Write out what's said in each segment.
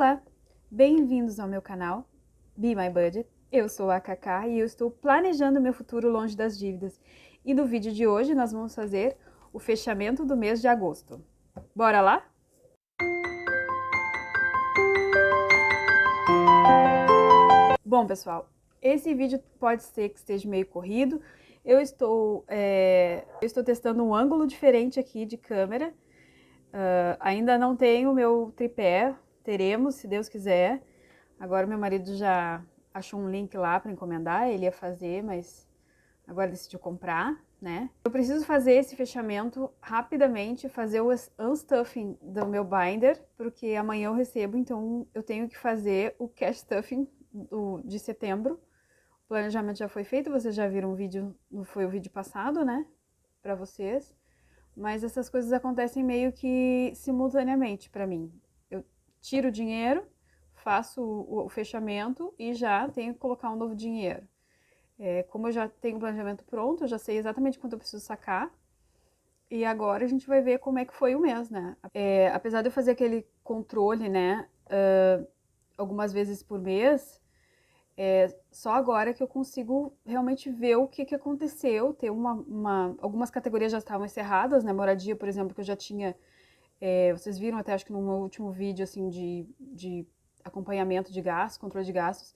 Olá, bem-vindos ao meu canal Be My Budget. Eu sou a Cacá e eu estou planejando meu futuro longe das dívidas. E no vídeo de hoje nós vamos fazer o fechamento do mês de agosto. Bora lá? Bom, pessoal, esse vídeo pode ser que esteja meio corrido. Eu estou testando um ângulo diferente aqui de câmera. Ainda não tenho o meu tripé, teremos, se Deus quiser. Agora meu marido já achou um link lá para encomendar, ele ia fazer, mas agora decidiu comprar, né? Eu preciso fazer esse fechamento rapidamente, fazer o unstuffing do meu binder, porque amanhã eu recebo, então eu tenho que fazer o cash stuffing de setembro. O planejamento já foi feito, vocês já viram o vídeo, foi o vídeo passado, né? Para vocês. Mas essas coisas acontecem meio que simultaneamente para mim. Eu tiro o dinheiro, faço o fechamento e já tenho que colocar um novo dinheiro. Como eu já tenho o planejamento pronto, eu já sei exatamente quanto eu preciso sacar. E agora a gente vai ver como é que foi o mês, né? Apesar de eu fazer aquele controle, né, algumas vezes por mês, só agora que eu consigo realmente ver o que aconteceu, ter algumas categorias já estavam encerradas, né, moradia, por exemplo, que eu já tinha, vocês viram até acho que no meu último vídeo, assim, de acompanhamento de gastos, controle de gastos,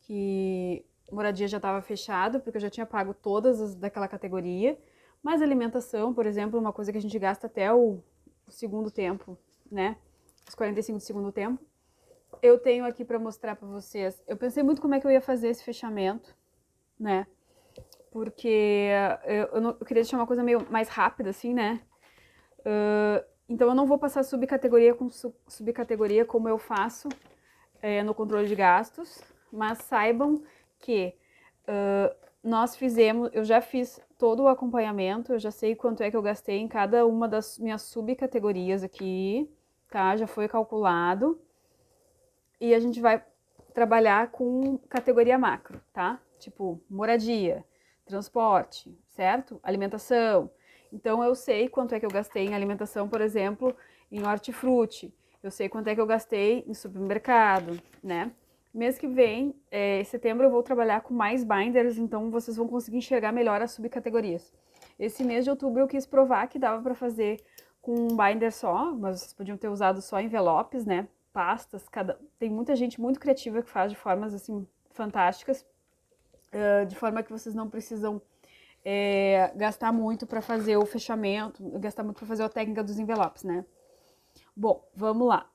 que moradia já estava fechado, porque eu já tinha pago todas as daquela categoria, mas alimentação, por exemplo, uma coisa que a gente gasta até o segundo tempo, né, os 45 do segundo tempo, eu tenho aqui para mostrar para vocês. Eu pensei muito como é que eu ia fazer esse fechamento, né? Porque eu queria deixar uma coisa meio mais rápida, assim, né? Então eu não vou passar subcategoria com subcategoria como eu faço no controle de gastos, mas saibam que eu já fiz todo o acompanhamento, eu já sei quanto é que eu gastei em cada uma das minhas subcategorias aqui, tá? Já foi calculado. E a gente vai trabalhar com categoria macro, tá? Tipo, moradia, transporte, certo? Alimentação. Então, eu sei quanto é que eu gastei em alimentação, por exemplo, em hortifruti. Eu sei quanto é que eu gastei em supermercado, né? Mês que vem, em setembro, eu vou trabalhar com mais binders, então vocês vão conseguir enxergar melhor as subcategorias. Esse mês de outubro eu quis provar que dava para fazer com um binder só, mas vocês podiam ter usado só envelopes, né? Pastas, tem muita gente muito criativa que faz de formas assim fantásticas, de forma que vocês não precisam gastar muito para fazer o fechamento, gastar muito para fazer a técnica dos envelopes, né? Bom, vamos lá.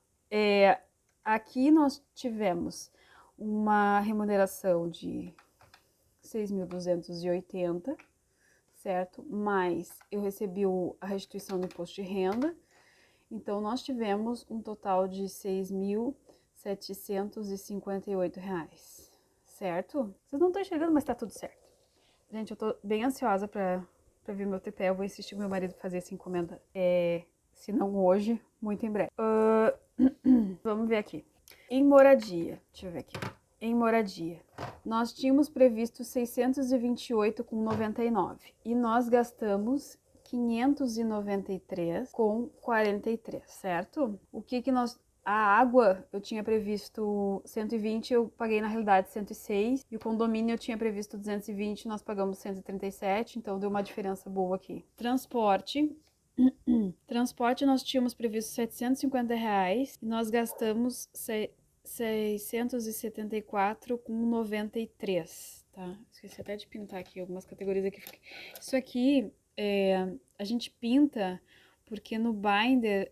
Aqui nós tivemos uma remuneração de 6.280, certo? Mas eu recebi a restituição do imposto de renda. Então, nós tivemos um total de R$ 6.758, certo? Vocês não estão enxergando, mas tá tudo certo. Gente, eu tô bem ansiosa pra ver meu tripé. Eu vou insistir com meu marido fazer essa encomenda. Se não hoje, muito em breve. Vamos ver aqui. Em moradia, deixa eu ver aqui. Em moradia, nós tínhamos previsto 628,99 e nós gastamos 593,43, certo? O que nós... A água eu tinha previsto 120, eu paguei na realidade 106. E o condomínio eu tinha previsto 220, nós pagamos 137, então deu uma diferença boa aqui. Transporte nós tínhamos previsto R$ 750 e nós gastamos 674,93, tá? Esqueci até de pintar aqui algumas categorias aqui. Isso aqui a gente pinta porque no binder,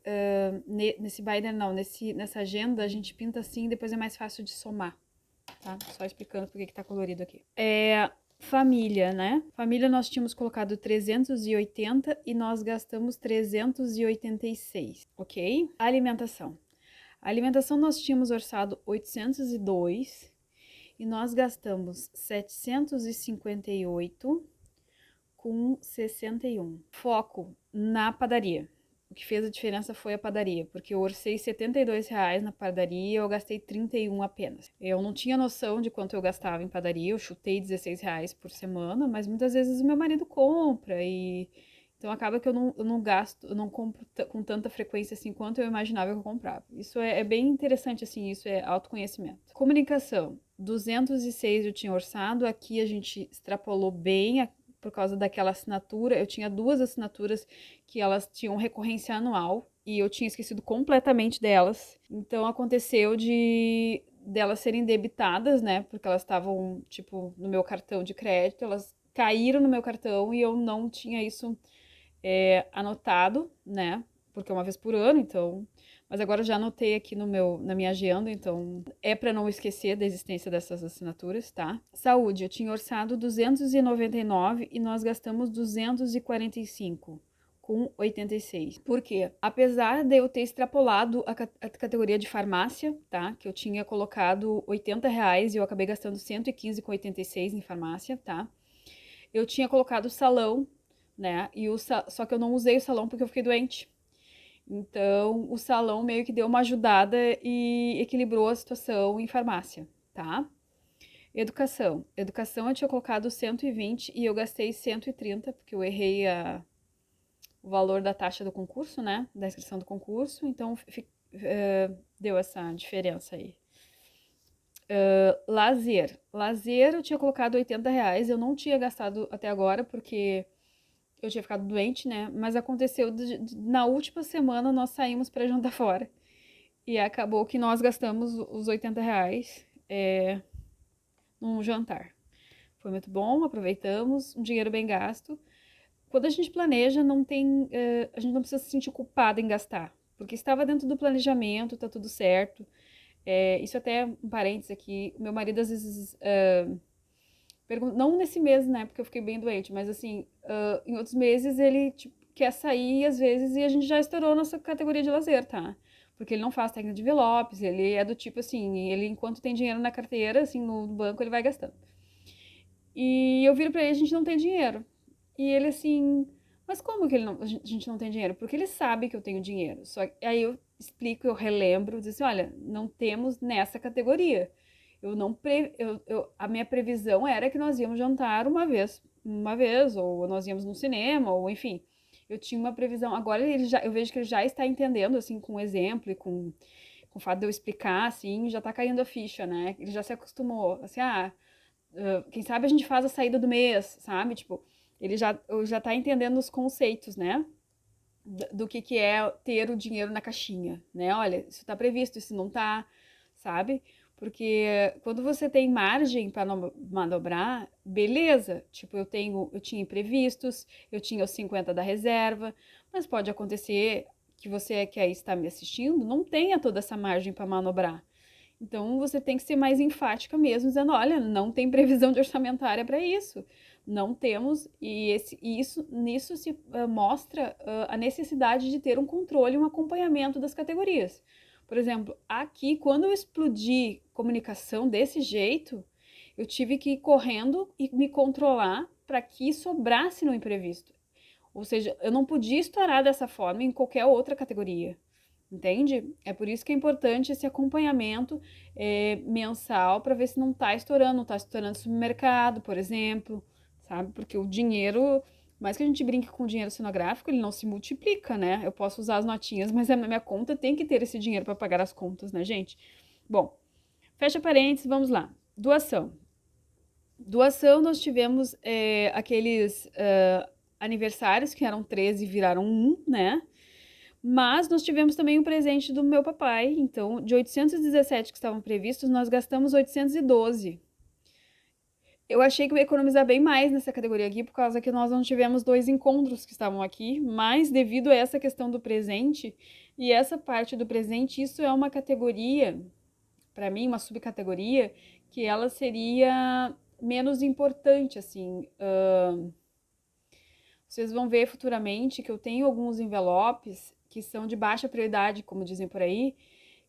nesse binder não, nessa agenda a gente pinta assim e depois é mais fácil de somar, tá? Só explicando por que tá colorido aqui. Família, né? Família nós tínhamos colocado 380 e nós gastamos 386, ok? Alimentação. A alimentação nós tínhamos orçado 802 e nós gastamos 758,61. Foco na padaria. O que fez a diferença foi a padaria, porque eu orcei R$ 72 na padaria e eu gastei 31 apenas. Eu não tinha noção de quanto eu gastava em padaria, eu chutei R$ 16 por semana, mas muitas vezes o meu marido compra e Então acaba que eu não gasto, eu não compro com tanta frequência assim quanto eu imaginava que eu comprava. Isso é bem interessante, assim, isso é autoconhecimento. Comunicação, 206 eu tinha orçado, aqui a gente extrapolou bem por causa daquela assinatura. Eu tinha 2 assinaturas que elas tinham recorrência anual e eu tinha esquecido completamente delas. Então aconteceu de delas serem debitadas, né? Porque elas estavam, tipo, no meu cartão de crédito, elas caíram no meu cartão e eu não tinha isso anotado, né? Porque é uma vez por ano, então. Mas agora eu já anotei aqui na minha agenda, então é para não esquecer da existência dessas assinaturas, tá? Saúde, eu tinha orçado 299 e nós gastamos 245 com 86. Por quê? Apesar de eu ter extrapolado a categoria de farmácia, tá? Que eu tinha colocado R$ 80 e eu acabei gastando 115 com 86 em farmácia, tá? Eu tinha colocado salão, né? Só que eu não usei o salão porque eu fiquei doente. Então, o salão meio que deu uma ajudada e equilibrou a situação em farmácia, tá? Educação. Educação eu tinha colocado 120 e eu gastei 130, porque eu errei o valor da taxa do concurso, né? Da inscrição do concurso. Então, deu essa diferença aí. Lazer. Lazer eu tinha colocado R$ 80. Eu não tinha gastado até agora, porque eu tinha ficado doente, né? Mas aconteceu na última semana nós saímos para jantar fora. E acabou que nós gastamos os R$ 80 num jantar. Foi muito bom, aproveitamos, um dinheiro bem gasto. Quando a gente planeja, a gente não precisa se sentir culpada em gastar, porque estava dentro do planejamento, tá tudo certo. Isso até um parênteses aqui, meu marido às vezes pergunta, não nesse mês, né, porque eu fiquei bem doente, mas assim, em outros meses ele tipo, quer sair às vezes e a gente já estourou nossa categoria de lazer, tá? Porque ele não faz técnica de envelopes, ele é do tipo assim, ele enquanto tem dinheiro na carteira, assim, no banco, ele vai gastando. E eu viro pra ele, a gente não tem dinheiro. E ele assim, mas como que a gente não tem dinheiro? Porque ele sabe que eu tenho dinheiro. Só que aí eu explico, eu relembro, diz assim, olha, não temos nessa categoria. Eu não a minha previsão era que nós íamos jantar uma vez, ou nós íamos no cinema, ou enfim. Eu tinha uma previsão. Agora eu vejo que ele já está entendendo, assim, com exemplo e com o fato de eu explicar, assim, já tá caindo a ficha, né? Ele já se acostumou, assim, quem sabe a gente faz a saída do mês, sabe? Tipo, já tá entendendo os conceitos, né? Do que é ter o dinheiro na caixinha, né? Olha, isso tá previsto, isso não tá, sabe? Porque quando você tem margem para manobrar, beleza. Tipo, eu tinha imprevistos, eu tinha os 50 da reserva, mas pode acontecer que você que aí está me assistindo não tenha toda essa margem para manobrar. Então você tem que ser mais enfática mesmo, dizendo, olha, não tem previsão de orçamentária para isso. Não temos, nisso se mostra a necessidade de ter um controle e um acompanhamento das categorias. Por exemplo, aqui, quando eu explodi comunicação desse jeito, eu tive que ir correndo e me controlar para que sobrasse no imprevisto. Ou seja, eu não podia estourar dessa forma em qualquer outra categoria. Entende? É por isso que é importante esse acompanhamento mensal para ver se não está estourando, não está estourando supermercado, por exemplo, sabe? Porque o dinheiro, mais que a gente brinque com o dinheiro cenográfico, ele não se multiplica, né? Eu posso usar as notinhas, mas a minha conta tem que ter esse dinheiro para pagar as contas, né, gente? Bom, fecha parênteses, vamos lá. Doação. Doação, nós tivemos aqueles aniversários que eram 13 e viraram 1, né? Mas nós tivemos também um presente do meu papai, então de 817 que estavam previstos, nós gastamos 812. Eu achei que eu ia economizar bem mais nessa categoria aqui, por causa que nós não tivemos 2 encontros que estavam aqui, mas devido a essa questão do presente, e essa parte do presente, isso é uma categoria, para mim, uma subcategoria, que ela seria menos importante, assim. Vocês vão ver futuramente que eu tenho alguns envelopes que são de baixa prioridade, como dizem por aí,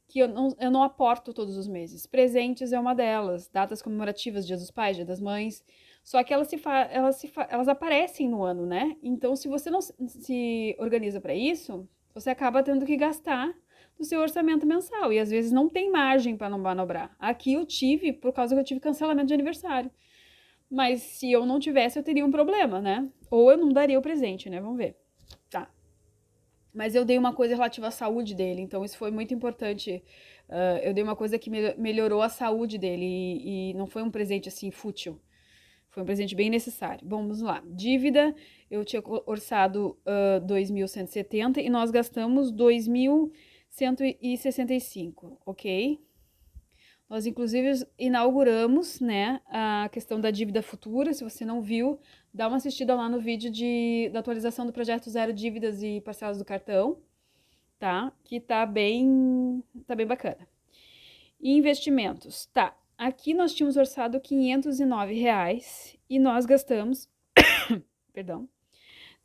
que eu não aporto todos os meses. Presentes é uma delas, datas comemorativas, Dia dos Pais, Dia das Mães. Só que elas aparecem no ano, né? Então, se você não se organiza para isso, você acaba tendo que gastar do seu orçamento mensal. E às vezes não tem margem para não manobrar. Aqui eu tive, por causa que eu tive cancelamento de aniversário. Mas se eu não tivesse, eu teria um problema, né? Ou eu não daria o presente, né? Vamos ver. Mas eu dei uma coisa relativa à saúde dele, então isso foi muito importante. Eu dei uma coisa que melhorou a saúde dele e não foi um presente assim fútil. Foi um presente bem necessário. Bom, vamos lá. Dívida, eu tinha orçado 2.170 e nós gastamos 2.165, ok? Nós, inclusive, inauguramos, né, a questão da dívida futura. Se você não viu, dá uma assistida lá no vídeo da atualização do projeto Zero Dívidas e Parcelas do Cartão, tá? Que tá bem bacana. E investimentos, tá. Aqui nós tínhamos orçado R$ 509 e nós gastamos, perdão,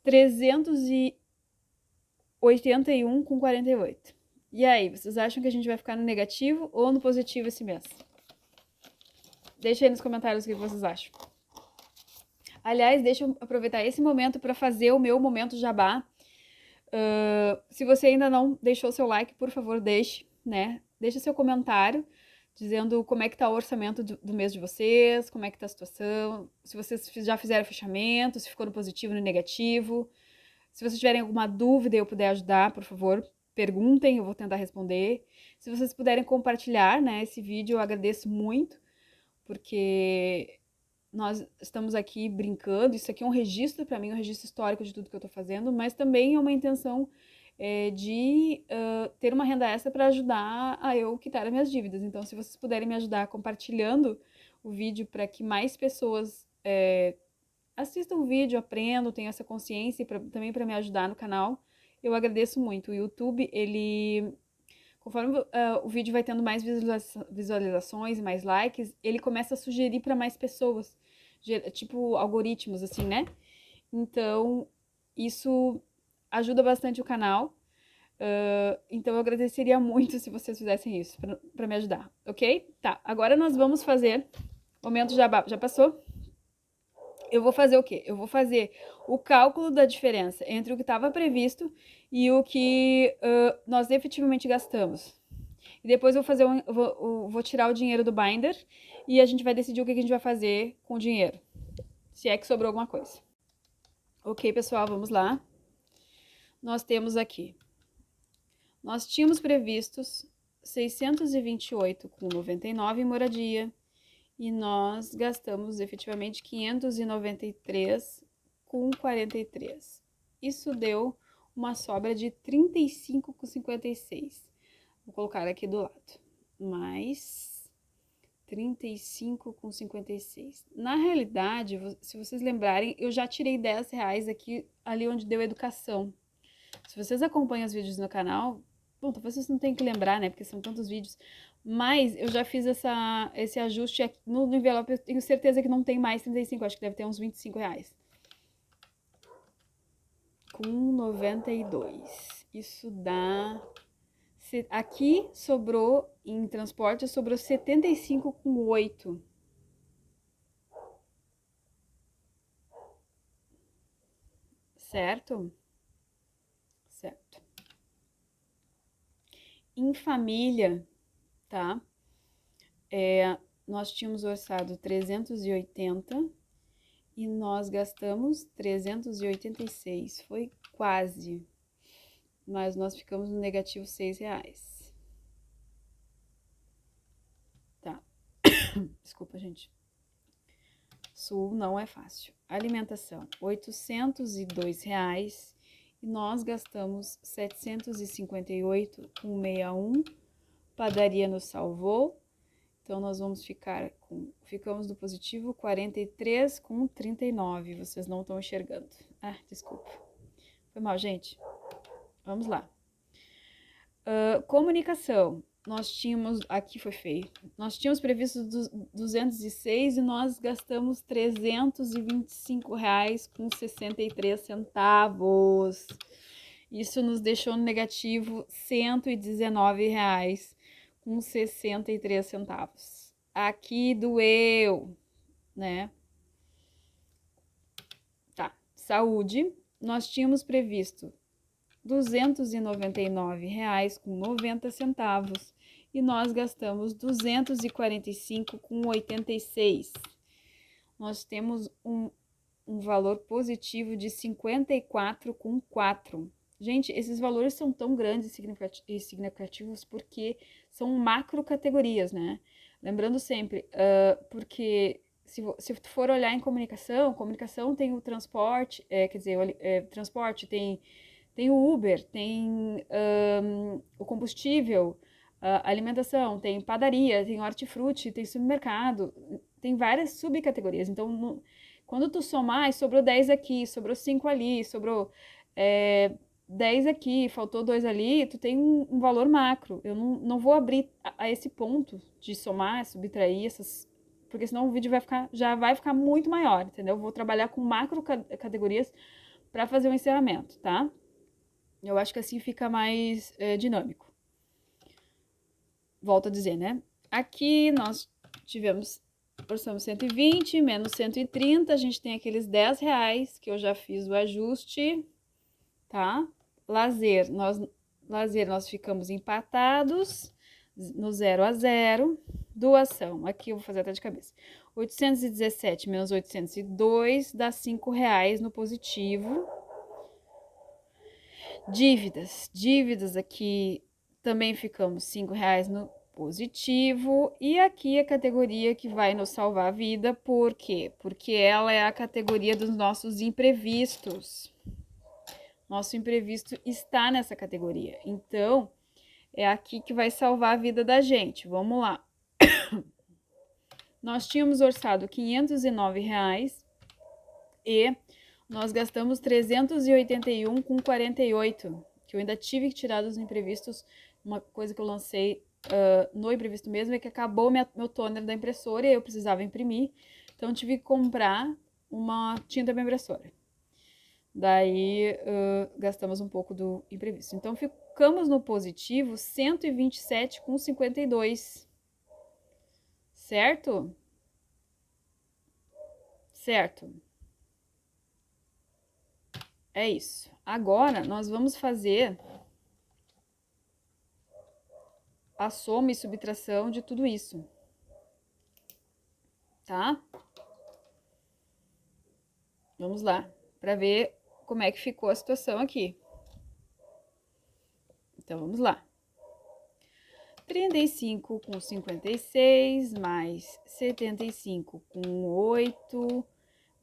381,48. E aí, vocês acham que a gente vai ficar no negativo ou no positivo esse mês? Deixa aí nos comentários o que vocês acham. Aliás, deixa eu aproveitar esse momento para fazer o meu momento jabá. Se você ainda não deixou seu like, por favor, deixe, né? Deixa seu comentário dizendo como é que tá o orçamento do mês de vocês, como é que tá a situação, se vocês já fizeram fechamento, se ficou no positivo, no negativo. Se vocês tiverem alguma dúvida e eu puder ajudar, por favor, perguntem, eu vou tentar responder. Se vocês puderem compartilhar, né, esse vídeo, eu agradeço muito, porque nós estamos aqui brincando, isso aqui é um registro para mim, um registro histórico de tudo que eu tô fazendo, mas também é uma intenção de ter uma renda extra para ajudar a eu quitar as minhas dívidas. Então, se vocês puderem me ajudar compartilhando o vídeo para que mais pessoas assistam o vídeo, aprendam, tenham essa consciência e também para me ajudar no canal, eu agradeço muito. O YouTube, ele, conforme o vídeo vai tendo mais visualizações, mais likes, ele começa a sugerir para mais pessoas, tipo algoritmos, assim, né? Então, isso ajuda bastante o canal. Então, eu agradeceria muito se vocês fizessem isso para me ajudar, ok? Tá, agora nós vamos fazer. Momento já passou? Eu vou fazer o quê? Eu vou fazer o cálculo da diferença entre o que estava previsto e o que nós efetivamente gastamos. E depois eu vou tirar o dinheiro do binder e a gente vai decidir o que a gente vai fazer com o dinheiro. Se é que sobrou alguma coisa. Ok, pessoal, vamos lá. Nós temos aqui. Nós tínhamos previstos 628,99 em moradia. E nós gastamos efetivamente 593,43. Isso deu uma sobra de 35,56. Vou colocar aqui do lado. Mais 35,56. Na realidade, se vocês lembrarem, eu já tirei R$ 10 aqui, ali onde deu educação. Se vocês acompanham os vídeos no canal, bom, talvez vocês não tenham que lembrar, né? Porque são tantos vídeos. Mas eu já fiz esse ajuste aqui no envelope. Eu tenho certeza que não tem mais 35, acho que deve ter uns R$ 25. Com 92. Isso dá... Aqui sobrou, em transporte, sobrou 75,8. Certo? Certo. Em família, tá? Nós tínhamos orçado 380 e nós gastamos 386. Foi quase, mas nós ficamos no negativo R$ 6. Tá. Desculpa, gente. Sul não é fácil. Alimentação, R$ 802 e nós gastamos 758,61. Padaria nos salvou. Então, nós vamos ficamos no positivo 43,39. Vocês não estão enxergando. Ah, desculpa. Foi mal, gente. Vamos lá. Comunicação. Nós tínhamos, aqui foi feio, nós tínhamos previsto 206 e nós gastamos R$ 325,63. Isso nos deixou no negativo R$ 119,63. Aqui doeu, né? Tá, saúde. Nós tínhamos previsto R$ 299,90 e nós gastamos R$ 245,86. Nós temos um valor positivo de 54,4. Gente, esses valores são tão grandes e significativos porque são macro categorias, né? Lembrando sempre, porque se tu for olhar em comunicação tem o transporte, quer dizer, transporte tem o Uber, tem o combustível, a alimentação, tem padaria, tem hortifruti, tem supermercado, tem várias subcategorias. Então, quando tu somar, sobrou 10 aqui, sobrou 5 ali, sobrou 10 aqui, faltou 2 ali, tu tem um valor macro. Eu não vou abrir a esse ponto de somar, subtrair essas, porque senão o vídeo já vai ficar muito maior, entendeu? Eu vou trabalhar com macro categorias para fazer o encerramento, tá? Eu acho que assim fica mais dinâmico. Volto a dizer, né? Aqui nós tivemos porção 120 menos 130, a gente tem aqueles 10 reais que eu já fiz o ajuste, tá? Lazer, nós ficamos empatados no 0 a 0. Doação, aqui eu vou fazer até de cabeça. 817 menos 802 dá 5 reais no positivo. Dívidas aqui também ficamos 5 reais no positivo. E aqui a categoria que vai nos salvar a vida, por quê? Porque ela é a categoria dos nossos imprevistos. Nosso imprevisto está nessa categoria. Então, é aqui que vai salvar a vida da gente. Vamos lá. Nós tínhamos orçado R$ 509 e nós gastamos 381,48, que eu ainda tive que tirar dos imprevistos. Uma coisa que eu lancei no imprevisto mesmo é que acabou meu toner da impressora e eu precisava imprimir. Então, tive que comprar uma tinta para impressora. Daí, gastamos um pouco do imprevisto. Então, ficamos no positivo 127,52. Certo? Certo. É isso. Agora, nós vamos fazer a soma e subtração de tudo isso. Tá? Vamos lá, para ver como é que ficou a situação aqui. Então, vamos lá. 35,56 mais 75,8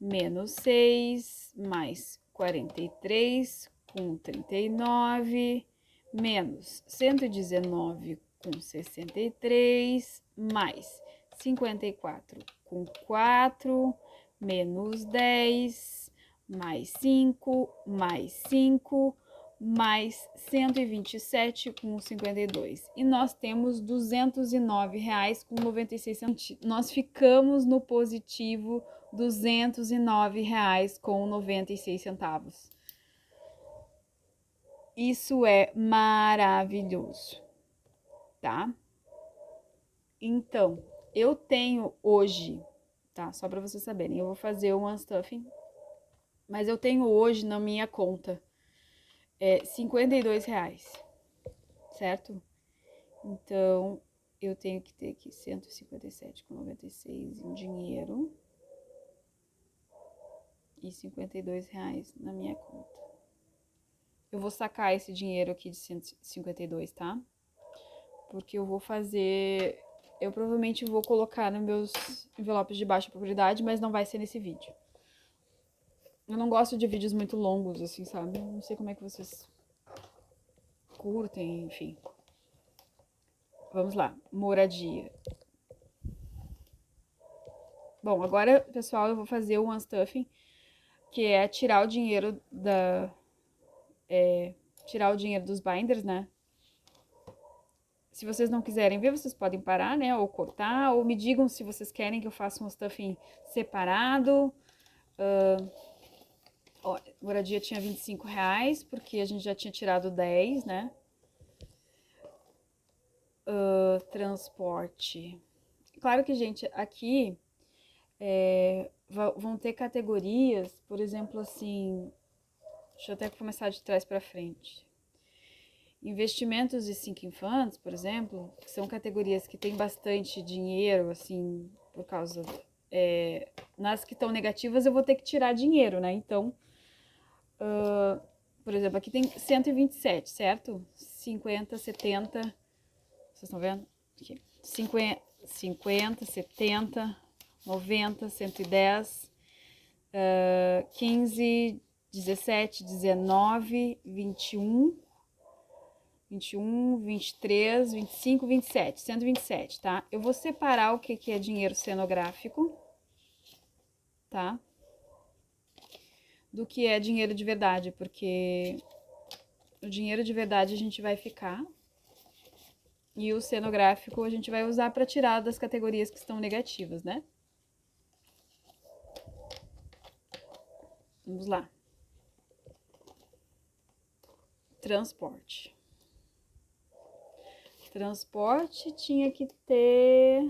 menos 6 mais 43,39 menos 119,63 mais 54,4 menos 10 mais 5 mais 5 mais 127,52. E nós temos R$ 209,96. Nós ficamos no positivo R$ 209,96. Isso é maravilhoso, tá? Então, eu tenho hoje, tá? Só para vocês saberem, eu vou fazer um unstuffing, mas eu tenho hoje na minha conta R$ 52, certo? Então, eu tenho que ter aqui 157,96 em dinheiro e R$ 52 na minha conta. Eu vou sacar esse dinheiro aqui de 152, tá? Porque eu vou fazer... Eu provavelmente vou colocar nos meus envelopes de baixa prioridade, mas não vai ser nesse vídeo. Eu não gosto de vídeos muito longos, assim, sabe? Não sei como é que vocês curtem, enfim. Vamos lá, moradia. Bom, agora, pessoal, eu vou fazer o unstuffing, que é tirar o dinheiro tirar o dinheiro dos binders, né? Se vocês não quiserem ver, vocês podem parar, né? Ou cortar, ou me digam se vocês querem que eu faça um stuffing separado. Ó, moradia tinha R$ 25, porque a gente já tinha tirado 10, né? Transporte. Claro que, gente, aqui vão ter categorias, por exemplo, assim... Deixa eu até começar de trás para frente. Investimentos de 5 infantes, por exemplo, que são categorias que têm bastante dinheiro, assim, por causa... nas que estão negativas eu vou ter que tirar dinheiro, né? Então, Por exemplo, aqui tem 127, certo? 50, 70, vocês estão vendo? Aqui. 50, 70, 90, 110, 15, 17, 19, 21, 23, 25, 27, 127, tá? Eu vou separar o que é dinheiro cenográfico, tá? Do que é dinheiro de verdade, porque o dinheiro de verdade a gente vai ficar e o cenográfico a gente vai usar para tirar das categorias que estão negativas, né? Vamos lá. Transporte. Transporte tinha que ter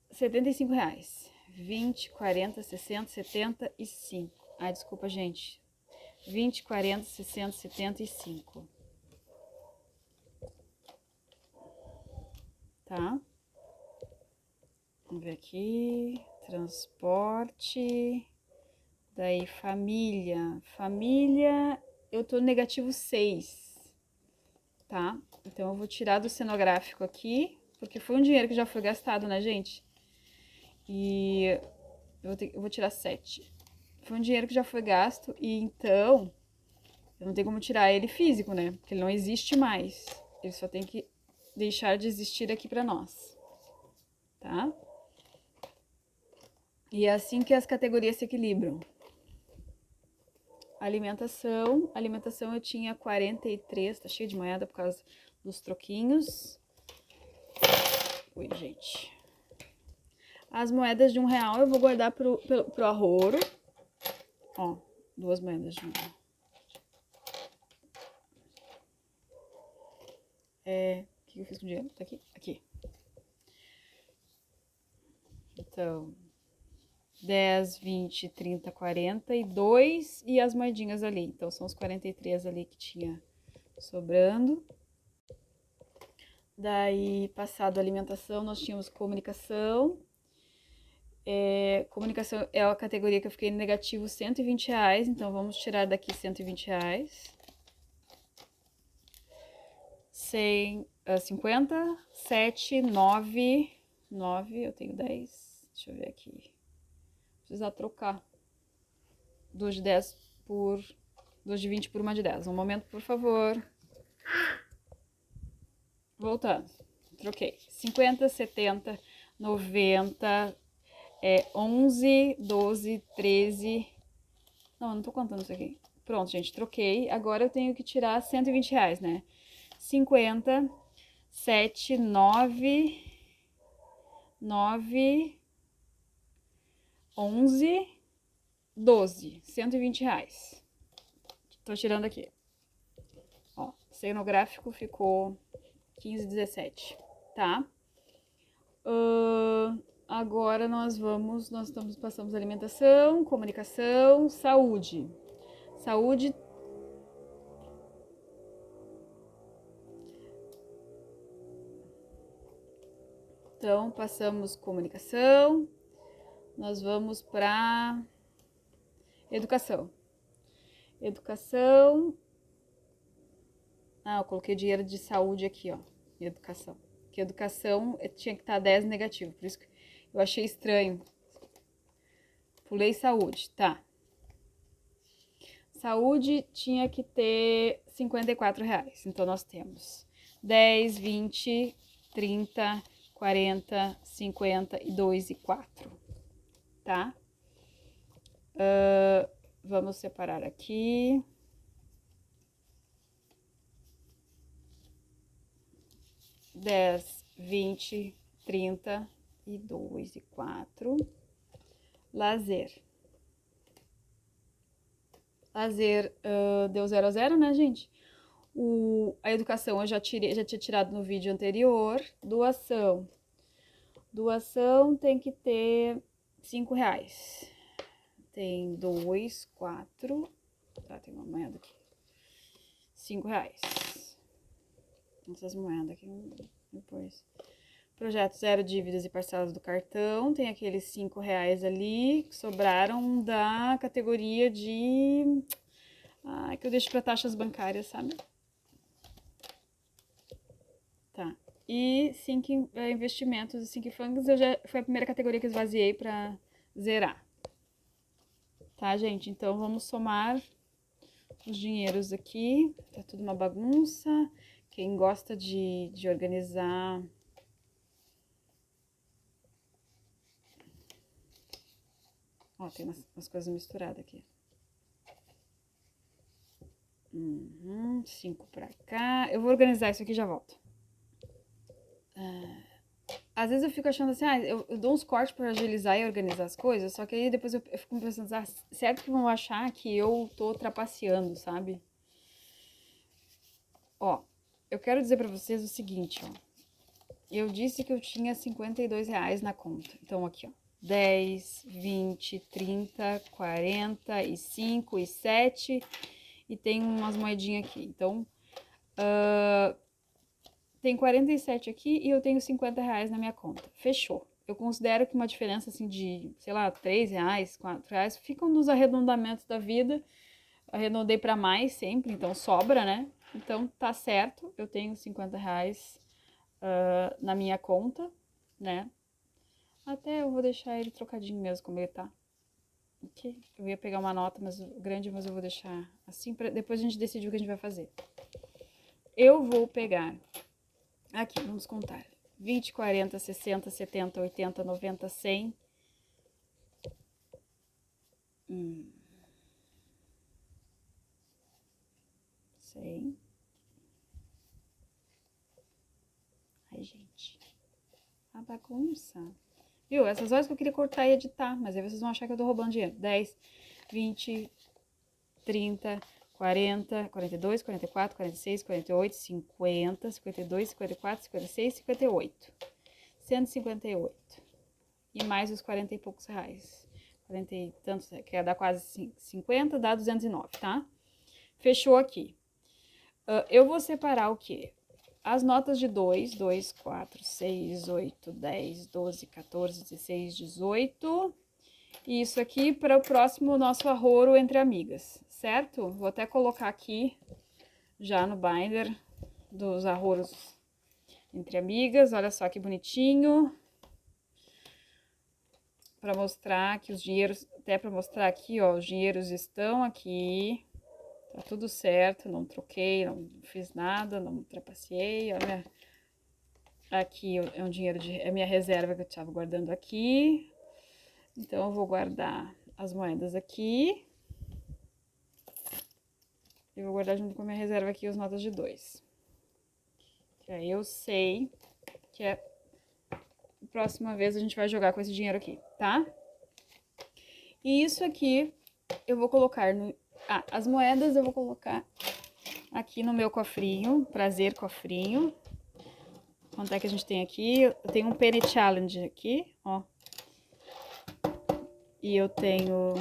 R$ 75. 20, 40, 60, 75. Ai, desculpa, gente. 20, 40, 60, 75. Tá? Vamos ver aqui. Transporte. Daí, família. Família, eu tô no negativo 6. Tá? Então, eu vou tirar do cenográfico aqui, porque foi um dinheiro que já foi gastado, né, gente? E eu vou tirar 7. Foi um dinheiro que já foi gasto e então eu não tenho como tirar ele físico, né? Porque ele não existe mais. Ele só tem que deixar de existir aqui pra nós, tá? E é assim que as categorias se equilibram. Alimentação eu tinha 43, tá cheio de moeda por causa dos troquinhos. Oi, gente. As moedas de R$ 1 eu vou guardar pro arroro. Ó, 2 moedas de R$ 1. O que eu fiz com o dinheiro? Tá aqui? Aqui. Então, 10, 20, 30, 42 e as moedinhas ali. Então, são os 43 ali que tinha sobrando. Daí, passado a alimentação, nós tínhamos comunicação. Comunicação é a categoria que eu fiquei no negativo R$ 120, então vamos tirar daqui R$ 120. 50, 7, 9, eu tenho 10. Deixa eu ver aqui. Vou precisar trocar 2 de 10 por 2 de 20 por uma de 10. Um momento, por favor. Voltando. Troquei. 50, 70, 90, 11, 12, 13. Não, eu não tô contando isso aqui. Pronto, gente, troquei. Agora eu tenho que tirar R$ 120, né? 50, 7, 9, 11, 12. R$ 120. Tô tirando aqui. Ó, cenográfico ficou 15, 17, tá? Agora nós passamos alimentação, comunicação, saúde. Saúde. Então, passamos comunicação, nós vamos para educação. Educação. Eu coloquei dinheiro de saúde aqui, ó, educação. Porque educação tinha que estar 10 negativo, por isso que eu achei estranho. Pulei saúde, tá. Saúde tinha que ter R$ 54. Então, nós temos 10, 20, 30, 40, 52 e 4, tá? Vamos separar aqui. Dez, 20, 30 e 2 e 4. Lazer. Lazer deu 0 a 0, né, gente? A educação eu já tinha tirado no vídeo anterior. Doação. Doação tem que ter R$ 5. Tem 2, 4. Tá, tem uma moeda aqui. R$ 5. Essas moedas aqui depois. Projeto Zero Dívidas e Parcelas do Cartão. Tem aqueles R$5 ali que sobraram da categoria de... que eu deixo para taxas bancárias, sabe? Tá. E 5 investimentos e 5 fundos foi a primeira categoria que eu esvaziei para zerar. Tá, gente? Então, vamos somar os dinheiros aqui. Tá tudo uma bagunça. Quem gosta de organizar... Ó, tem umas coisas misturadas aqui. 5 pra cá. Eu vou organizar isso aqui e já volto. Às vezes eu fico achando assim, eu dou uns cortes pra agilizar e organizar as coisas, só que aí depois eu fico pensando, certo que vão achar que eu tô trapaceando, sabe? Ó, eu quero dizer pra vocês o seguinte, ó. Eu disse que eu tinha R$52 na conta. Então, aqui, ó. 10, 20, 30, 40, e 5, e 7... E tem umas moedinhas aqui. Então, tem 47 aqui e eu tenho R$50 na minha conta. Fechou. Eu considero que uma diferença, assim, de, sei lá, R$3, R$4, ficam nos arredondamentos da vida. Arredondei para mais sempre, então sobra, né? Então, tá certo. Eu tenho R$50 na minha conta, né? Até eu vou deixar ele trocadinho mesmo, como ele tá. Aqui. Eu ia pegar uma nota grande, mas eu vou deixar assim, depois a gente decide o que a gente vai fazer. Eu vou pegar, aqui, vamos contar, 20, 40, 60, 70, 80, 90, 100. 100. Ai, gente, a bagunça. Viu? Essas horas que eu queria cortar e editar, mas aí vocês vão achar que eu tô roubando dinheiro. 10, 20, 30, 40, 42, 44, 46, 48, 50, 52, 54, 56, 58. 158. E mais os 40 e poucos reais. 40 e tantos, que ia dar quase 50, dá 209, tá? Fechou aqui. Eu vou separar o quê? As notas de 2, 4, 6, 8, 10, 12, 14, 16, 18. E isso aqui para o próximo nosso arroro entre amigas, certo? Vou até colocar aqui, já no binder dos arroros entre amigas. Olha só que bonitinho. Para mostrar que os dinheiros, até para mostrar aqui, ó, os dinheiros estão aqui. Tá tudo certo, não troquei, não fiz nada, não trapaceei. Olha, aqui é um dinheiro é minha reserva que eu estava guardando aqui. Então, eu vou guardar as moedas aqui. E vou guardar junto com a minha reserva aqui as notas de 2. Que aí eu sei que a próxima vez a gente vai jogar com esse dinheiro aqui, tá? E isso aqui eu vou colocar no... as moedas eu vou colocar aqui no meu cofrinho, prazer cofrinho. Quanto é que a gente tem aqui? Eu tenho um Penny Challenge aqui, ó. E eu tenho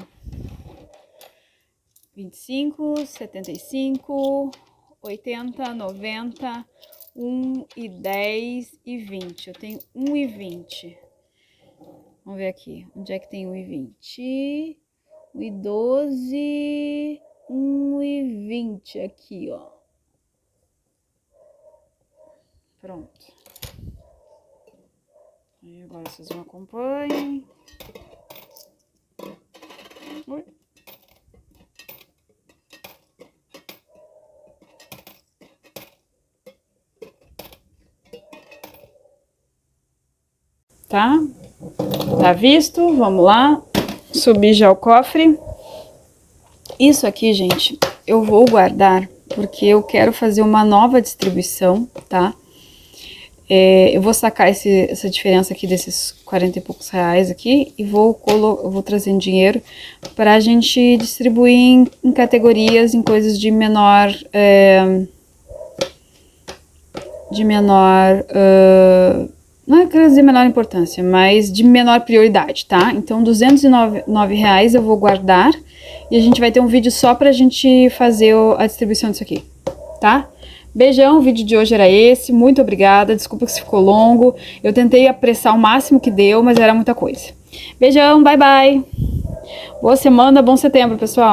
25, 75, 80, 90, 1 e 10 e 20. Eu tenho 1 e 20. Vamos ver aqui. Onde é que tem 1 e 20? 1 e 12, 1 e 20 aqui, ó. Pronto. Aí agora vocês me acompanhem. Oi. Tá? Tá visto? Vamos lá. Subir já o cofre. Isso aqui, gente, eu vou guardar porque eu quero fazer uma nova distribuição, tá? Eu vou sacar essa diferença aqui desses 40 e poucos reais aqui e vou trazendo dinheiro pra gente distribuir em categorias, em coisas de menor... não é coisa de menor importância, mas de menor prioridade, tá? Então, R$209 eu vou guardar e a gente vai ter um vídeo só pra gente fazer a distribuição disso aqui, tá? Beijão, o vídeo de hoje era esse. Muito obrigada. Desculpa que ficou longo. Eu tentei apressar o máximo que deu, mas era muita coisa. Beijão, bye bye. Boa semana, bom setembro, pessoal.